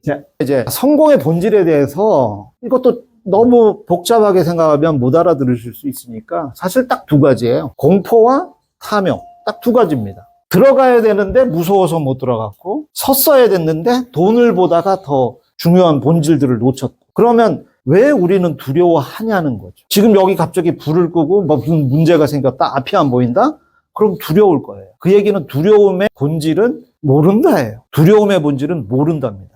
자, 이제 성공의 본질에 대해서 이것도 너무 복잡하게 생각하면 못 알아들으실 수 있으니까 사실 딱 두 가지예요. 공포와 탐욕. 딱 두 가지입니다. 들어가야 되는데 무서워서 못 들어갔고, 섰어야 됐는데 돈을 보다가 더 중요한 본질들을 놓쳤고. 그러면 왜 우리는 두려워하냐는 거죠. 지금 여기 갑자기 불을 끄고 무슨 문제가 생겼다, 앞이 안 보인다? 그럼 두려울 거예요. 그 얘기는 두려움의 본질은 모른다예요. 두려움의 본질은 모른답니다.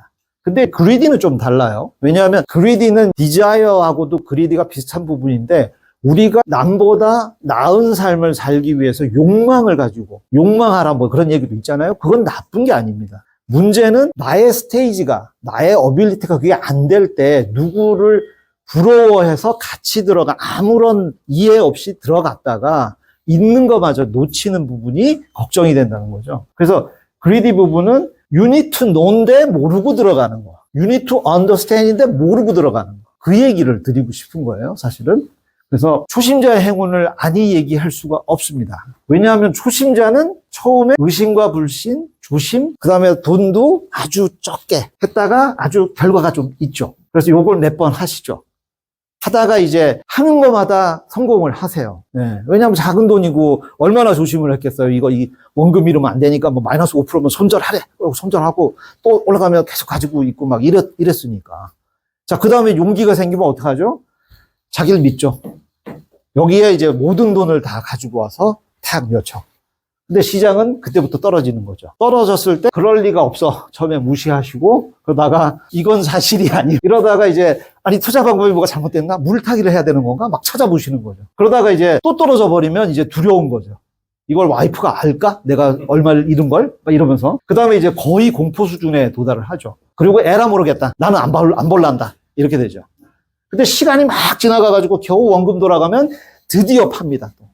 근데 greedy는 좀 달라요. 왜냐하면 greedy는 desire하고도 greedy가 비슷한 부분인데, 우리가 남보다 나은 삶을 살기 위해서 욕망을 가지고 욕망하라 뭐 그런 얘기도 있잖아요. 그건 나쁜 게 아닙니다. 문제는 나의 스테이지가, 나의 어빌리티가 그게 안 될 때 누구를 부러워해서 같이 들어가 아무런 이해 없이 들어갔다가 있는 것마저 놓치는 부분이 걱정이 된다는 거죠. 그래서 greedy 부분은 you need to know인데 모르고 들어가는 거, you need to understand인데 모르고 들어가는 거, 그 얘기를 드리고 싶은 거예요, 사실은. 그래서 초심자의 행운을 아니 얘기할 수가 없습니다. 왜냐하면 초심자는 처음에 의심과 불신, 조심, 그 다음에 돈도 아주 적게 했다가 아주 결과가 좀 있죠. 그래서 요걸 몇 번 하시죠. 하다가 이제 하는 것마다 성공을 하세요. 네. 왜냐하면 작은 돈이고 얼마나 조심을 했겠어요. 이 원금 잃으면 안 되니까 뭐 마이너스 5%면 손절하래. 그리고 손절하고 또 올라가면 계속 가지고 있고 막 이랬으니까. 자, 그 다음에 용기가 생기면 어떡하죠? 자기를 믿죠. 여기에 이제 모든 돈을 다 가지고 와서 탁 넣죠. 근데 시장은 그때부터 떨어지는 거죠. 떨어졌을 때 그럴 리가 없어. 처음에 무시하시고 그러다가 이건 사실이 아니에요. 이러다가 이제 아니 투자 방법이 뭐가 잘못됐나? 물타기를 해야 되는 건가? 막 찾아보시는 거죠. 그러다가 이제 또 떨어져 버리면 이제 두려운 거죠. 이걸 와이프가 알까? 내가 얼마를 잃은 걸? 막 이러면서. 그 다음에 이제 거의 공포 수준에 도달을 하죠. 그리고 에라 모르겠다. 나는 안 벌란다. 이렇게 되죠. 근데 시간이 막 지나가가지고 겨우 원금 돌아가면 드디어 팝니다. 또.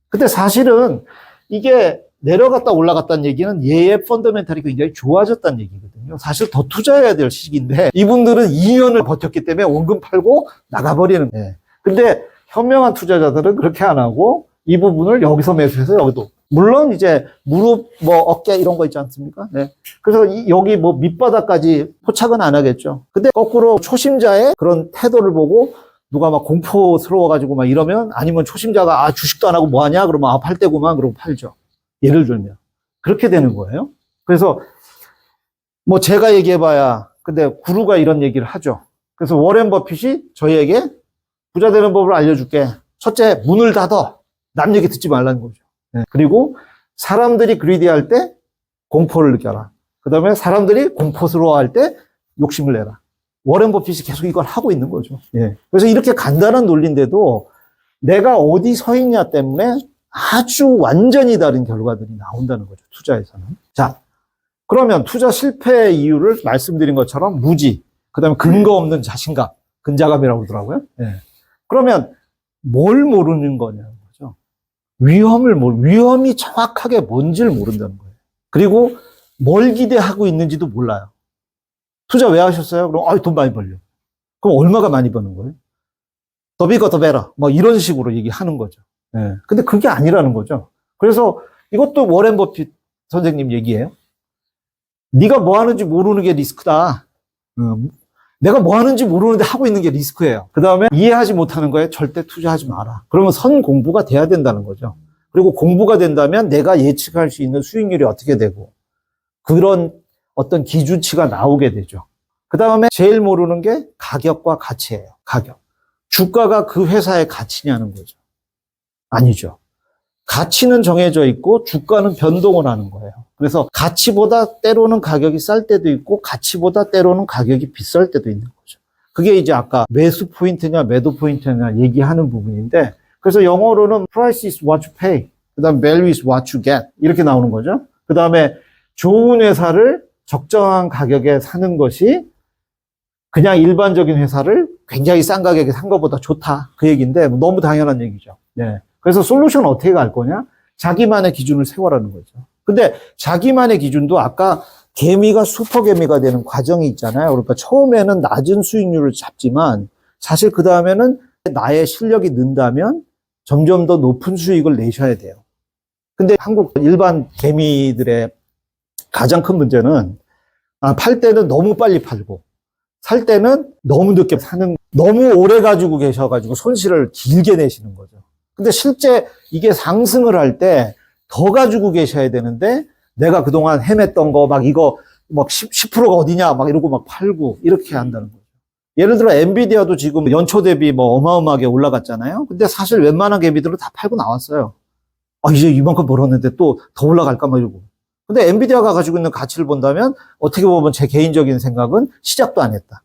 근데 사실은 이게 내려갔다 올라갔다는 얘기는 얘의 펀더멘탈이 굉장히 좋아졌다는 얘기거든요. 사실 더 투자해야 될 시기인데 이분들은 2년을 버텼기 때문에 원금 팔고 나가버리는 거예요. 근데 현명한 투자자들은 그렇게 안 하고 이 부분을 여기서 매수해서 여기도. 물론 이제 무릎, 어깨 이런 거 있지 않습니까? 네. 그래서 여기 밑바닥까지 포착은 안 하겠죠. 근데 거꾸로 초심자의 그런 태도를 보고 누가 막 공포스러워가지고 막 이러면, 아니면 초심자가 주식도 안 하고 뭐 하냐? 그러면 팔 때구만. 그러고 팔죠. 예를 들면. 그렇게 되는 거예요. 그래서 제가 얘기해봐야, 근데 구루가 이런 얘기를 하죠. 그래서 워렌 버핏이 저희에게 부자 되는 법을 알려줄게. 첫째, 문을 닫아. 남 얘기 듣지 말라는 거죠. 네. 그리고 사람들이 그리디할 때 공포를 느껴라. 그 다음에 사람들이 공포스러워할 때 욕심을 내라. 워렌 버핏이 계속 이걸 하고 있는 거죠. 예. 그래서 이렇게 간단한 논리인데도 내가 어디 서 있냐 때문에 아주 완전히 다른 결과들이 나온다는 거죠. 투자에서는. 자, 그러면 투자 실패의 이유를 말씀드린 것처럼 무지, 그 다음에 근거 없는 자신감, 근자감이라고 그러더라고요. 예. 그러면 뭘 모르는 거냐는 거죠. 위험이 정확하게 뭔지를 모른다는 거예요. 그리고 뭘 기대하고 있는지도 몰라요. 투자 왜 하셨어요? 그럼 돈 많이 벌려. 그럼 얼마가 많이 버는 거예요? 더 비거 더 베러. 이런 식으로 얘기하는 거죠. 예. 근데 그게 아니라는 거죠. 그래서 이것도 워렌 버핏 선생님 얘기예요. 네가 뭐 하는지 모르는 게 리스크다. 내가 뭐 하는지 모르는데 하고 있는 게 리스크예요. 그 다음에 이해하지 못하는 거에 절대 투자하지 마라. 그러면 선 공부가 돼야 된다는 거죠. 그리고 공부가 된다면 내가 예측할 수 있는 수익률이 어떻게 되고 그런 어떤 기준치가 나오게 되죠. 그 다음에 제일 모르는 게 가격과 가치예요. 가격. 주가가 그 회사의 가치냐는 거죠. 아니죠. 가치는 정해져 있고 주가는 변동을 하는 거예요. 그래서 가치보다 때로는 가격이 쌀 때도 있고 가치보다 때로는 가격이 비쌀 때도 있는 거죠. 그게 이제 아까 매수 포인트냐 매도 포인트냐 얘기하는 부분인데, 그래서 영어로는 price is what you pay, 그 다음에 value is what you get 이렇게 나오는 거죠. 그 다음에 좋은 회사를 적정한 가격에 사는 것이 그냥 일반적인 회사를 굉장히 싼 가격에 산 것보다 좋다. 그 얘기인데 너무 당연한 얘기죠. 네. 그래서 솔루션은 어떻게 갈 거냐? 자기만의 기준을 세워라는 거죠. 근데 자기만의 기준도 아까 개미가 슈퍼개미가 되는 과정이 있잖아요. 그러니까 처음에는 낮은 수익률을 잡지만 사실 그 다음에는 나의 실력이 는다면 점점 더 높은 수익을 내셔야 돼요. 근데 한국 일반 개미들의 가장 큰 문제는 팔 때는 너무 빨리 팔고, 살 때는 너무 늦게 사는, 너무 오래 가지고 계셔가지고 손실을 길게 내시는 거죠. 근데 실제 이게 상승을 할 때 더 가지고 계셔야 되는데, 내가 그동안 헤맸던 거, 막 이거, 막 10%가 어디냐, 막 이러고 막 팔고, 이렇게 한다는 거죠. 예를 들어, 엔비디아도 지금 연초 대비 뭐 어마어마하게 올라갔잖아요. 근데 사실 웬만한 개미들은 다 팔고 나왔어요. 이제 이만큼 벌었는데 또 더 올라갈까, 막 이러고. 근데 엔비디아가 가지고 있는 가치를 본다면, 어떻게 보면 제 개인적인 생각은 시작도 안 했다.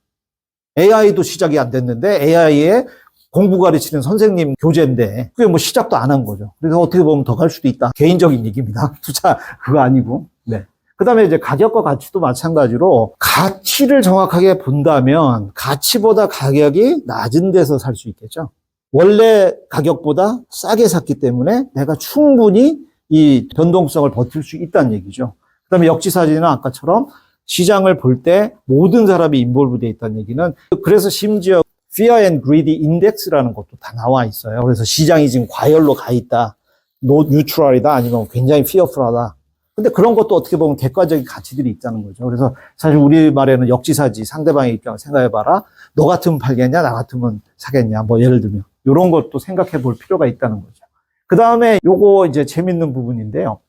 AI도 시작이 안 됐는데, AI에 공부 가르치는 선생님 교재인데, 그게 뭐 시작도 안 한 거죠. 그래서 어떻게 보면 더 갈 수도 있다. 개인적인 얘기입니다. 투자, 그거 아니고. 네. 그 다음에 이제 가격과 가치도 마찬가지로, 가치를 정확하게 본다면, 가치보다 가격이 낮은 데서 살 수 있겠죠. 원래 가격보다 싸게 샀기 때문에 내가 충분히 이 변동성을 버틸 수 있다는 얘기죠. 그 다음에 역지사지는 아까처럼 시장을 볼 때 모든 사람이 인볼브 되어 있다는 얘기는, 그래서 심지어 Fear and Greed Index라는 것도 다 나와 있어요. 그래서 시장이 지금 과열로 가 있다, 뉴트럴이다, 아니면 굉장히 fearful하다. 근데 그런 것도 어떻게 보면 객관적인 가치들이 있다는 거죠. 그래서 사실 우리말에는 역지사지, 상대방의 입장을 생각해봐라. 너 같으면 팔겠냐, 나 같으면 사겠냐, 뭐 예를 들면 이런 것도 생각해 볼 필요가 있다는 거죠. 그 다음에 요거 이제 재밌는 부분인데요.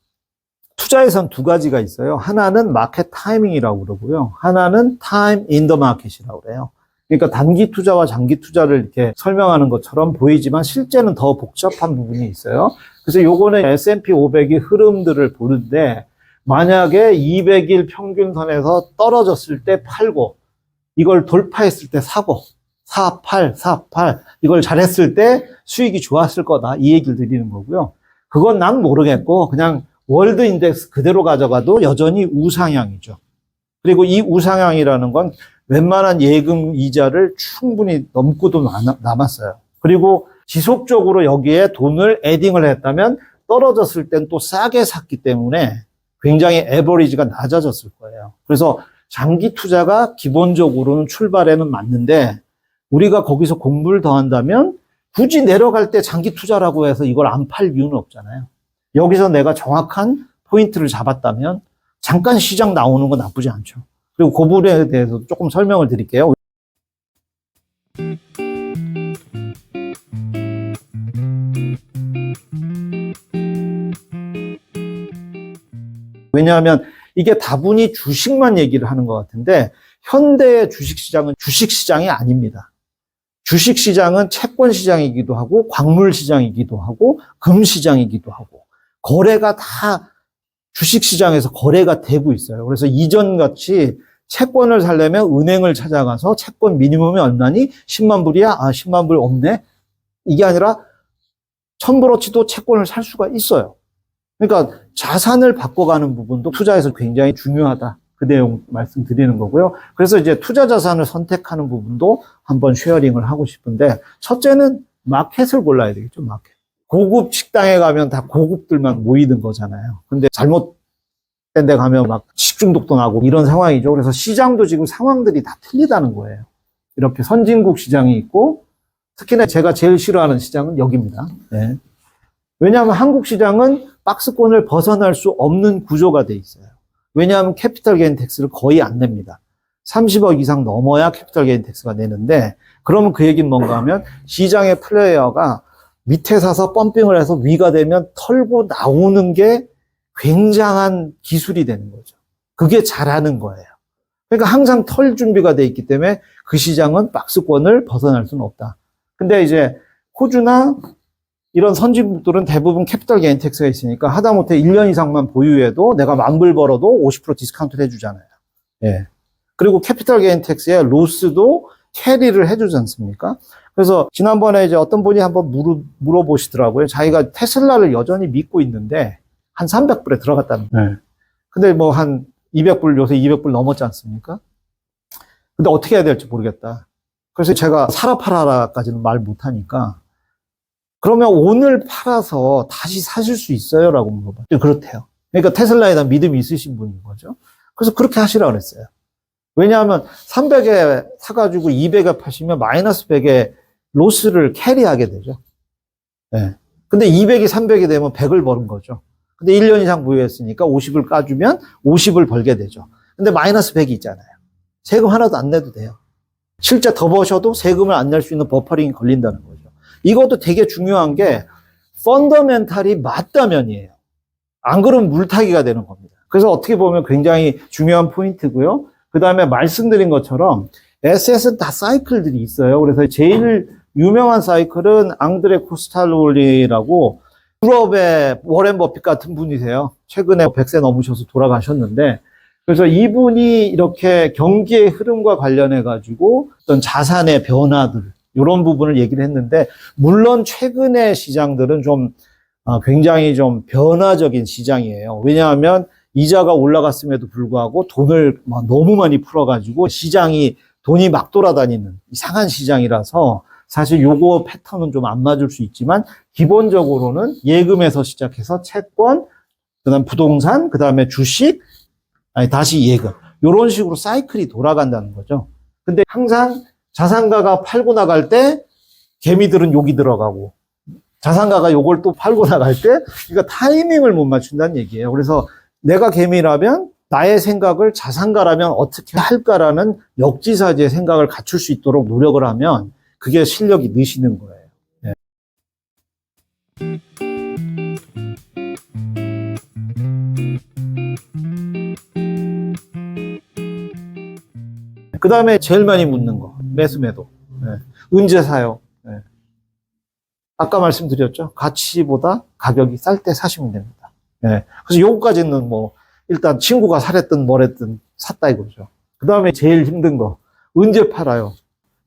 투자에선 두 가지가 있어요. 하나는 마켓 타이밍이라고 그러고요. 하나는 time in the market이라고 그래요. 그러니까 단기 투자와 장기 투자를 이렇게 설명하는 것처럼 보이지만 실제는 더 복잡한 부분이 있어요. 그래서 요거는 S&P 500이 흐름들을 보는데, 만약에 200일 평균선에서 떨어졌을 때 팔고, 이걸 돌파했을 때 사고, 48, 이걸 잘했을 때 수익이 좋았을 거다, 이 얘기를 드리는 거고요. 그건 난 모르겠고, 그냥 월드 인덱스 그대로 가져가도 여전히 우상향이죠. 그리고 이 우상향이라는 건 웬만한 예금 이자를 충분히 넘고도 남았어요. 그리고 지속적으로 여기에 돈을 에딩을 했다면 떨어졌을 땐 또 싸게 샀기 때문에 굉장히 에버리지가 낮아졌을 거예요. 그래서 장기 투자가 기본적으로는 출발에는 맞는데, 우리가 거기서 공부를 더 한다면 굳이 내려갈 때 장기 투자라고 해서 이걸 안 팔 이유는 없잖아요. 여기서 내가 정확한 포인트를 잡았다면 잠깐 시장 나오는 건 나쁘지 않죠. 그리고 그 부분에 대해서 조금 설명을 드릴게요. 왜냐하면 이게 다분히 주식만 얘기를 하는 것 같은데, 현대의 주식시장은 주식시장이 아닙니다. 주식시장은 채권시장이기도 하고, 광물시장이기도 하고, 금시장이기도 하고, 거래가 다 주식시장에서 거래가 되고 있어요. 그래서 이전같이 채권을 사려면 은행을 찾아가서 채권 미니멈이 얼마니? 10만 불이야? 10만 불 없네? 이게 아니라 1000불어치도 채권을 살 수가 있어요. 그러니까 자산을 바꿔가는 부분도 투자에서 굉장히 중요하다. 그 내용 말씀드리는 거고요. 그래서 이제 투자 자산을 선택하는 부분도 한번 쉐어링을 하고 싶은데, 첫째는 마켓을 골라야 되겠죠, 마켓. 고급 식당에 가면 다 고급들만 모이는 거잖아요. 근데 잘못된 데 가면 막 식중독도 나고 이런 상황이죠. 그래서 시장도 지금 상황들이 다 틀리다는 거예요. 이렇게 선진국 시장이 있고, 특히나 제가 제일 싫어하는 시장은 여기입니다. 네. 왜냐하면 한국 시장은 박스권을 벗어날 수 없는 구조가 돼 있어요. 왜냐하면 캐피털 게인 텍스를 거의 안 냅니다. 30억 이상 넘어야 캐피털 게인 텍스가 내는데, 그러면 그 얘기는 뭔가 하면 시장의 플레이어가 밑에 사서 펌핑을 해서 위가 되면 털고 나오는 게 굉장한 기술이 되는 거죠. 그게 잘하는 거예요. 그러니까 항상 털 준비가 돼 있기 때문에 그 시장은 박스권을 벗어날 수는 없다. 근데 이제 호주나 이런 선진국들은 대부분 캐피털 게인 텍스가 있으니까 하다못해 1년 이상만 보유해도 내가 10,000불 벌어도 50% 디스카운트를 해주잖아요. 예. 그리고 캐피털 게인 텍스에 로스도 캐리를 해주지 않습니까? 그래서 지난번에 이제 어떤 분이 한번 물어보시더라고요. 자기가 테슬라를 여전히 믿고 있는데 한 300불에 들어갔다는 거예요. 네. 근데 뭐 한 200불, 요새 200불 넘었지 않습니까? 근데 어떻게 해야 될지 모르겠다. 그래서 제가 사라 팔아라까지는 말 못하니까, 그러면 오늘 팔아서 다시 사실 수 있어요? 라고 물어봐요. 그렇대요. 그러니까 테슬라에 대한 믿음이 있으신 분인 거죠. 그래서 그렇게 하시라고 그랬어요. 왜냐하면 300에 사가지고 200에 파시면 마이너스 100에 로스를 캐리하게 되죠. 네. 근데 200이 300이 되면 100을 버는 거죠. 근데 1년 이상 보유했으니까 50을 까주면 50을 벌게 되죠. 근데 마이너스 100이 있잖아요. 세금 하나도 안 내도 돼요. 실제 더 버셔도 세금을 안 낼 수 있는 버퍼링이 걸린다는 거죠. 이것도 되게 중요한 게 펀더멘탈이 맞다면이에요. 안 그러면 물타기가 되는 겁니다. 그래서 어떻게 보면 굉장히 중요한 포인트고요. 그 다음에 말씀드린 것처럼 SS는 다 사이클들이 있어요. 그래서 제일 유명한 사이클은 앙드레 코스탈롤리라고 유럽의 워렌 버핏 같은 분이세요. 최근에 100세 넘으셔서 돌아가셨는데, 그래서 이분이 이렇게 경기의 흐름과 관련해 가지고 어떤 자산의 변화들 이런 부분을 얘기를 했는데, 물론 최근의 시장들은 좀 굉장히 좀 변화적인 시장이에요. 왜냐하면 이자가 올라갔음에도 불구하고 돈을 너무 많이 풀어가지고 시장이 돈이 막 돌아다니는 이상한 시장이라서 사실 요거 패턴은 좀 안 맞을 수 있지만 기본적으로는 예금에서 시작해서 채권, 그다음 부동산, 그다음에 주식, 다시 예금 이런 식으로 사이클이 돌아간다는 거죠. 근데 항상 자산가가 팔고 나갈 때 개미들은 여기 들어가고 자산가가 요걸 또 팔고 나갈 때 그러니까 타이밍을 못 맞춘다는 얘기예요. 그래서 내가 개미라면 나의 생각을 자산가라면 어떻게 할까라는 역지사지의 생각을 갖출 수 있도록 노력을 하면 그게 실력이 느시는 거예요. 네. 그 다음에 제일 많이 묻는 거, 매수매도. 네. 언제 사요? 네. 아까 말씀드렸죠? 가치보다 가격이 쌀 때 사시면 됩니다. 네. 그래서 요거까지는 뭐 일단 친구가 사랬든 뭐랬든 샀다 이거죠. 그 다음에 제일 힘든 거, 언제 팔아요?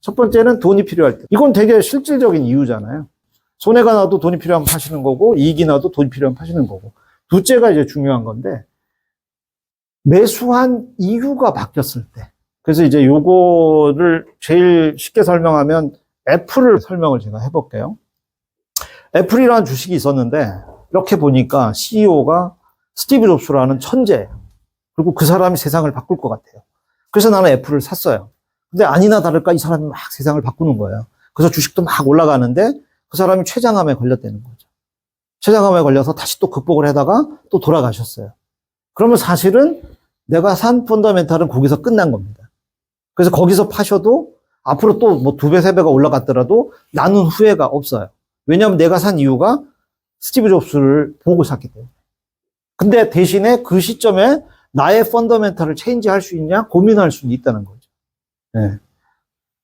첫 번째는 돈이 필요할 때. 이건 되게 실질적인 이유잖아요. 손해가 나도 돈이 필요하면 파시는 거고, 이익이 나도 돈이 필요하면 파시는 거고. 둘째가 이제 중요한 건데, 매수한 이유가 바뀌었을 때. 그래서 이제 요거를 제일 쉽게 설명하면 애플을 설명을 제가 해볼게요. 애플이라는 주식이 있었는데, 이렇게 보니까 CEO가 스티브 잡스라는 천재예요. 그리고 그 사람이 세상을 바꿀 것 같아요. 그래서 나는 애플을 샀어요. 근데 아니나 다를까 이 사람이 막 세상을 바꾸는 거예요. 그래서 주식도 막 올라가는데 그 사람이 췌장암에 걸렸다는 거죠. 췌장암에 걸려서 다시 또 극복을 하다가 또 돌아가셨어요. 그러면 사실은 내가 산 펀더멘탈은 거기서 끝난 겁니다. 그래서 거기서 파셔도 앞으로 또 뭐 2배, 3배가 올라갔더라도 나는 후회가 없어요. 왜냐하면 내가 산 이유가 스티브 잡스를 보고 샀기 때문에. 근데 대신에 그 시점에 나의 펀더멘탈을 체인지할 수 있냐 고민할 수는 있다는 거죠. 네.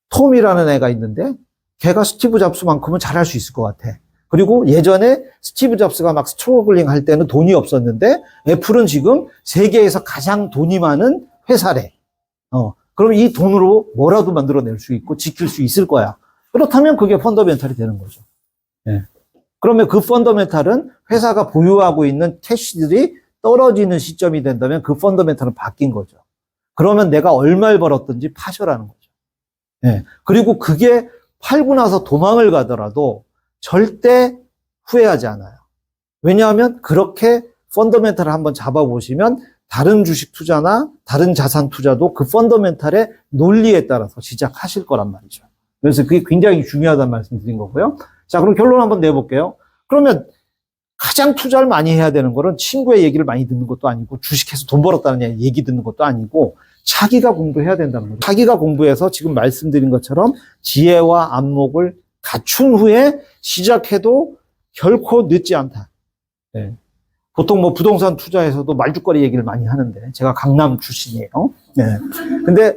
톰이라는 애가 있는데 걔가 스티브 잡스만큼은 잘할 수 있을 것 같아. 그리고 예전에 스티브 잡스가 막 스트러글링 할 때는 돈이 없었는데 애플은 지금 세계에서 가장 돈이 많은 회사래. 그럼 이 돈으로 뭐라도 만들어낼 수 있고 지킬 수 있을 거야. 그렇다면 그게 펀더멘탈이 되는 거죠. 네. 그러면 그 펀더멘탈은 회사가 보유하고 있는 캐시들이 떨어지는 시점이 된다면 그 펀더멘탈은 바뀐 거죠. 그러면 내가 얼마를 벌었든지 파셔라는 거죠. 네. 그리고 그게 팔고 나서 도망을 가더라도 절대 후회하지 않아요. 왜냐하면 그렇게 펀더멘탈을 한번 잡아보시면 다른 주식 투자나 다른 자산 투자도 그 펀더멘탈의 논리에 따라서 시작하실 거란 말이죠. 그래서 그게 굉장히 중요하다는 말씀 드린 거고요. 자, 그럼 결론 한번 내볼게요. 그러면 가장 투자를 많이 해야 되는 거는 친구의 얘기를 많이 듣는 것도 아니고 주식해서 돈 벌었다는 얘기 듣는 것도 아니고 자기가 공부해야 된다는 거죠. 자기가 공부해서 지금 말씀드린 것처럼 지혜와 안목을 갖춘 후에 시작해도 결코 늦지 않다. 네. 보통 뭐 부동산 투자에서도 말죽거리 얘기를 많이 하는데 제가 강남 출신이에요. 네. 근데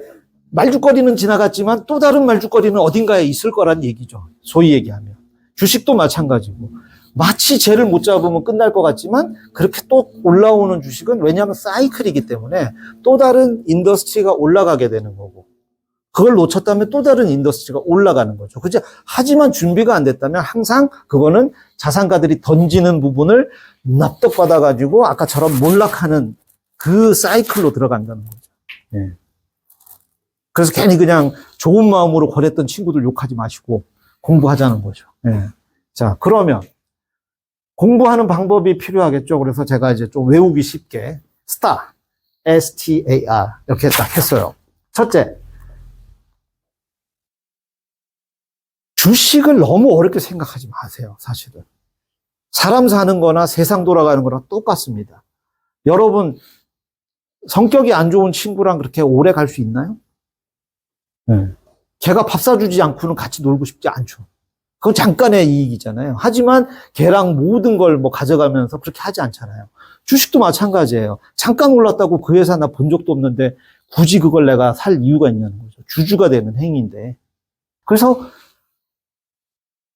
말죽거리는 지나갔지만 또 다른 말죽거리는 어딘가에 있을 거란 얘기죠. 소위 얘기하면. 주식도 마찬가지고. 마치 쟤를 못 잡으면 끝날 것 같지만 그렇게 또 올라오는 주식은 왜냐하면 사이클이기 때문에 또 다른 인더스트리가 올라가게 되는 거고 그걸 놓쳤다면 또 다른 인더스트리가 올라가는 거죠. 그죠? 하지만 준비가 안 됐다면 항상 그거는 자산가들이 던지는 부분을 납득받아가지고 아까처럼 몰락하는 그 사이클로 들어간다는 거죠. 네. 그래서 괜히 그냥 좋은 마음으로 거랬던 친구들 욕하지 마시고 공부하자는 거죠. 네. 자, 그러면 공부하는 방법이 필요하겠죠. 그래서 제가 이제 좀 외우기 쉽게 STAR, S-T-A-R 이렇게 딱 했어요. 첫째, 주식을 너무 어렵게 생각하지 마세요. 사실은 사람 사는 거나 세상 돌아가는 거랑 똑같습니다. 여러분 성격이 안 좋은 친구랑 그렇게 오래 갈 수 있나요? 네. 걔가 밥 사주지 않고는 같이 놀고 싶지 않죠. 그건 잠깐의 이익이잖아요. 하지만 걔랑 모든 걸 뭐 가져가면서 그렇게 하지 않잖아요. 주식도 마찬가지예요. 잠깐 올랐다고 그 회사 나 본 적도 없는데 굳이 그걸 내가 살 이유가 있냐는 거죠. 주주가 되는 행위인데. 그래서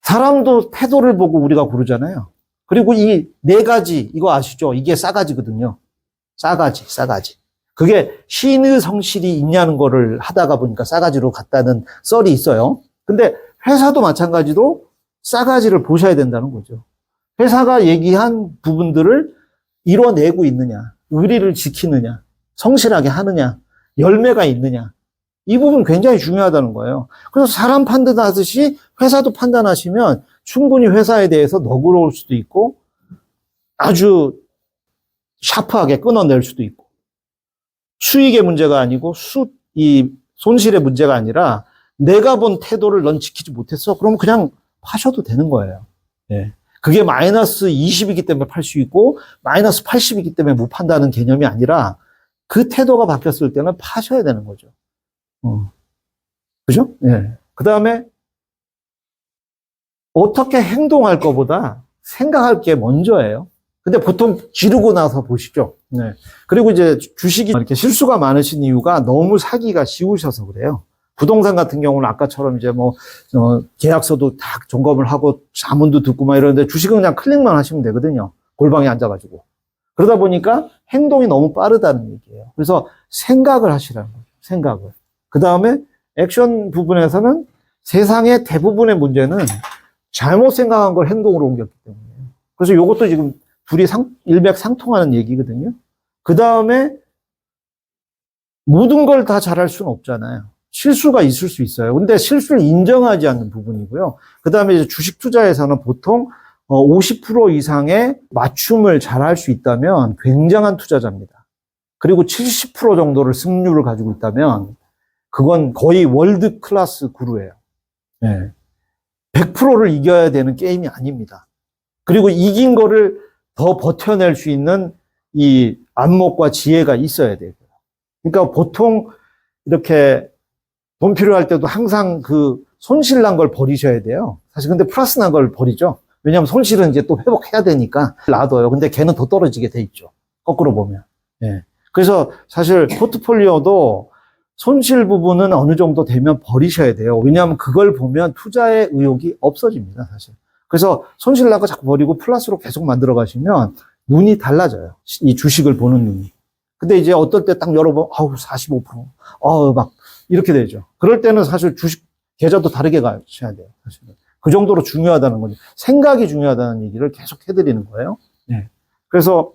사람도 태도를 보고 우리가 고르잖아요. 그리고 이 네 가지, 이거 아시죠? 이게 싸가지거든요. 싸가지. 그게 신의 성실이 있냐는 거를 하다가 보니까 싸가지로 갔다는 썰이 있어요. 근데 회사도 마찬가지로 싸가지를 보셔야 된다는 거죠. 회사가 얘기한 부분들을 이뤄내고 있느냐, 의리를 지키느냐, 성실하게 하느냐, 열매가 있느냐. 이 부분 굉장히 중요하다는 거예요. 그래서 사람 판단하듯이 회사도 판단하시면 충분히 회사에 대해서 너그러울 수도 있고 아주 샤프하게 끊어낼 수도 있고 수익의 문제가 아니고 이 손실의 문제가 아니라 내가 본 태도를 넌 지키지 못했어. 그러면 그냥 파셔도 되는 거예요. 예. 그게 마이너스 20이기 때문에 팔 수 있고 마이너스 80이기 때문에 못 판다는 개념이 아니라 그 태도가 바뀌었을 때는 파셔야 되는 거죠. 그죠? 예. 그 다음에 어떻게 행동할 것보다 생각할 게 먼저예요. 근데 보통 지르고 나서 보시죠. 네. 그리고 이제 주식이 이렇게 실수가 많으신 이유가 너무 사기가 쉬우셔서 그래요. 부동산 같은 경우는 아까처럼 이제 계약서도 다 점검을 하고 자문도 듣고 막 이러는데 주식은 그냥 클릭만 하시면 되거든요. 골방에 앉아가지고. 그러다 보니까 행동이 너무 빠르다는 얘기예요. 그래서 생각을 하시라는 거죠. 생각을. 그 다음에 액션 부분에서는 세상의 대부분의 문제는 잘못 생각한 걸 행동으로 옮겼기 때문에. 그래서 이것도 지금 둘이 일맥상통하는 얘기거든요. 그 다음에 모든 걸 다 잘할 수는 없잖아요. 실수가 있을 수 있어요. 근데 실수를 인정하지 않는 부분이고요. 그 다음에 이제 주식 투자에서는 보통 50% 이상의 맞춤을 잘할 수 있다면 굉장한 투자자입니다. 그리고 70% 정도를 승률을 가지고 있다면 그건 거의 월드 클래스 구루예요. 네. 100%를 이겨야 되는 게임이 아닙니다. 그리고 이긴 거를 더 버텨낼 수 있는 이 안목과 지혜가 있어야 돼요. 그러니까 보통 이렇게 돈 필요할 때도 항상 그 손실난 걸 버리셔야 돼요. 사실 근데 플러스 난 걸 버리죠. 왜냐하면 손실은 이제 또 회복해야 되니까 놔둬요. 근데 걔는 더 떨어지게 돼 있죠. 거꾸로 보면. 예. 그래서 사실 포트폴리오도 손실 부분은 어느 정도 되면 버리셔야 돼요. 왜냐하면 그걸 보면 투자의 의욕이 없어집니다, 사실. 그래서 손실 나고 자꾸 버리고 플러스로 계속 만들어 가시면 눈이 달라져요. 이 주식을 보는 눈이. 근데 이제 어떨 때 딱 열어보면, 45%, 막 이렇게 되죠. 그럴 때는 사실 주식 계좌도 다르게 가셔야 돼요, 사실은. 그 정도로 중요하다는 거죠. 생각이 중요하다는 얘기를 계속 해드리는 거예요. 네. 그래서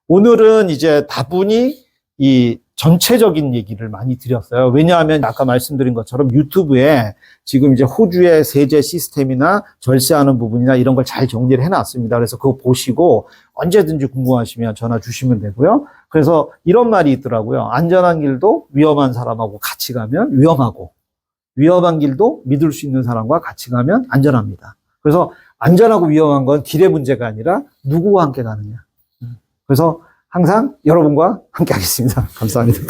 오늘은 이제 다분히 이 전체적인 얘기를 많이 드렸어요. 왜냐하면 아까 말씀드린 것처럼 유튜브에 지금 이제 호주의 세제 시스템이나 절세하는 부분이나 이런 걸 잘 정리를 해놨습니다. 그래서 그거 보시고 언제든지 궁금하시면 전화 주시면 되고요. 그래서 이런 말이 있더라고요. 안전한 길도 위험한 사람하고 같이 가면 위험하고 위험한 길도 믿을 수 있는 사람과 같이 가면 안전합니다. 그래서 안전하고 위험한 건 길의 문제가 아니라 누구와 함께 가느냐. 그래서 항상 여러분과 함께 하겠습니다. 감사합니다.